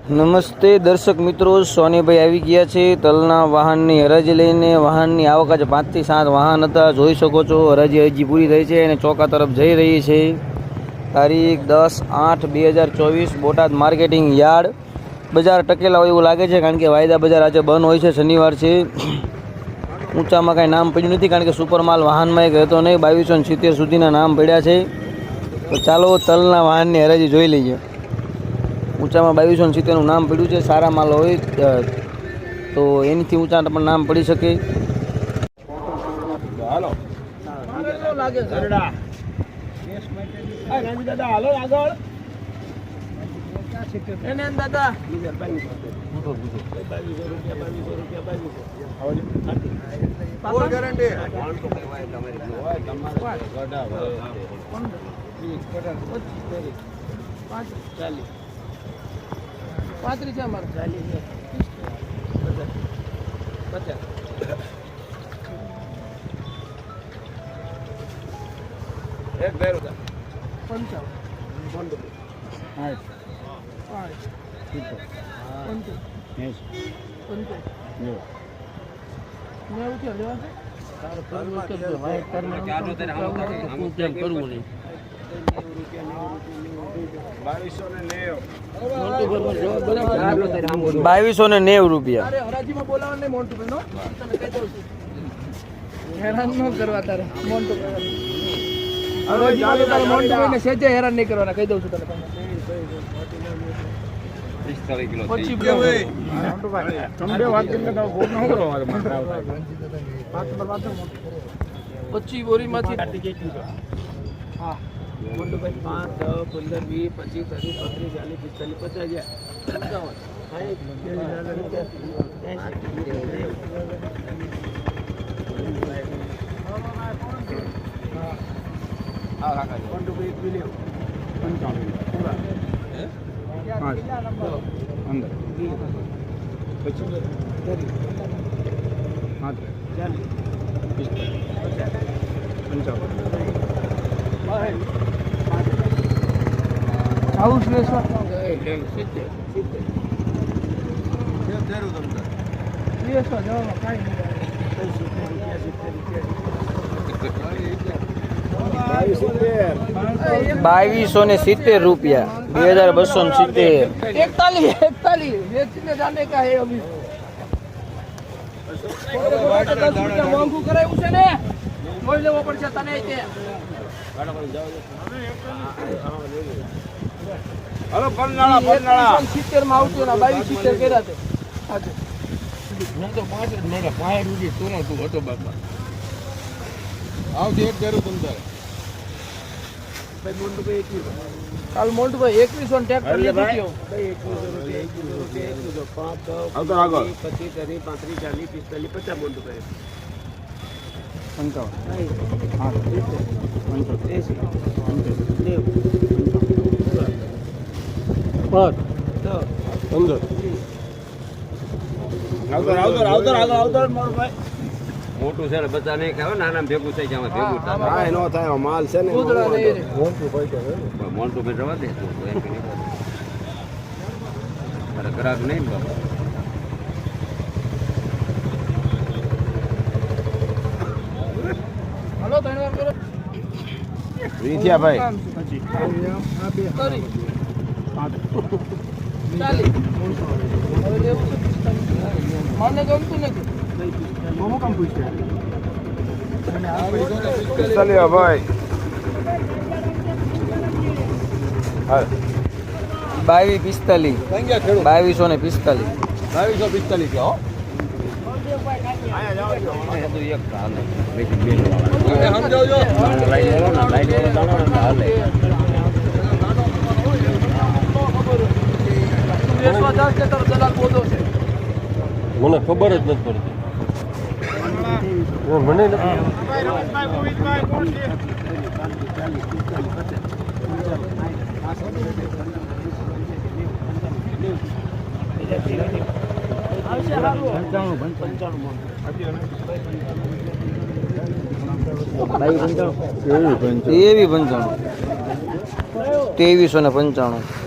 નમસ્તે દર્શક મિત્રો, સોનીભાઈ આવી ગયા છે તલના વાહનની હરાજી લઈને. વાહનની આવક આજે 5 થી 7 વાહન હતા. જોઈ શકો છો હરાજી હજી પૂરી થઈ છે અને ચોકા તરફ જઈ રહી છે. તારીખ 10/8/2024 બોટાદ માર્કેટિંગ યાર્ડ. બજાર ટકેલા હોય એવું લાગે છે કારણ કે વાયદા બજાર આજે બંધ હોય છે, શનિવાર છે. ઊંચામાં કાંઈ નામ પડ્યું નથી કારણ કે સુપર માલ વાહનમાં એક હતો નહીં. 2270 સુધીના નામ પડ્યા છે. તો ચાલો તલના વાહનની હરાજી જોઈ લઈએ. ઊંચામાં 2270નું નામ પડ્યું છે. સારા માલ હોય તો એનીથી ઊંચા પણ નામ પડી શકે. પાંત્રીસ છે અમારે 50 એક બેરો 55 ₹2290 રૂપિયા. હરાજીમાં બોલાવવા નહીં મોન્ટુભાઈ નો તને કહી દઉં છું, હેરાન ન કરવા તારે મોન્ટુભાઈ. હરાજીમાં તારે મોન્ટુભાઈને સેજે હેરાન નહીં કરવાના, કહી દઉં છું તને. 45 કિલો પછી બોરીમાંથી હા મોન્ટુભાઈ 5 10 15 20 હાઉસ વેસવા જવામાં કાંઈ ₹2270 રૂપિયા. 2270. 41 વેચીને જાને કા હે અભી મોંઘું કરાયું છે ને, મોઈ લેવો પડશે તને તે. હલો 70 માં આવતું ના 2270 કર્યા તે આજે. હું તો 5 રૂપિયા સોનો તું હતો બાપા. આવજે એક કરું તમ તારે ભાઈ મોન્ટુભાઈ 21. કાલ મોન્ટુભાઈ 21 on ટ્રેક્ટર લીધું છે ભાઈ. 21 આવતો આગળ 25 30 35 40 45 50 મોન્ટુભાઈ 55 મોટું છે બધા નહીં ખાવ, નાના ભેગું થઈ જાય ભેગું થાય નો થાય માલ છે ને મોટું ભાઈ રવા દે મારા ગ્રાહક નહીં ને બાબા. હલો ત્રણ વાર કરો રીતિયા ભાઈ મને ગમતું નથી. ચાલ્યો ભાઈ 2245 કહો. મને ખબર જ નથી પડતી. મને એવી 95 2395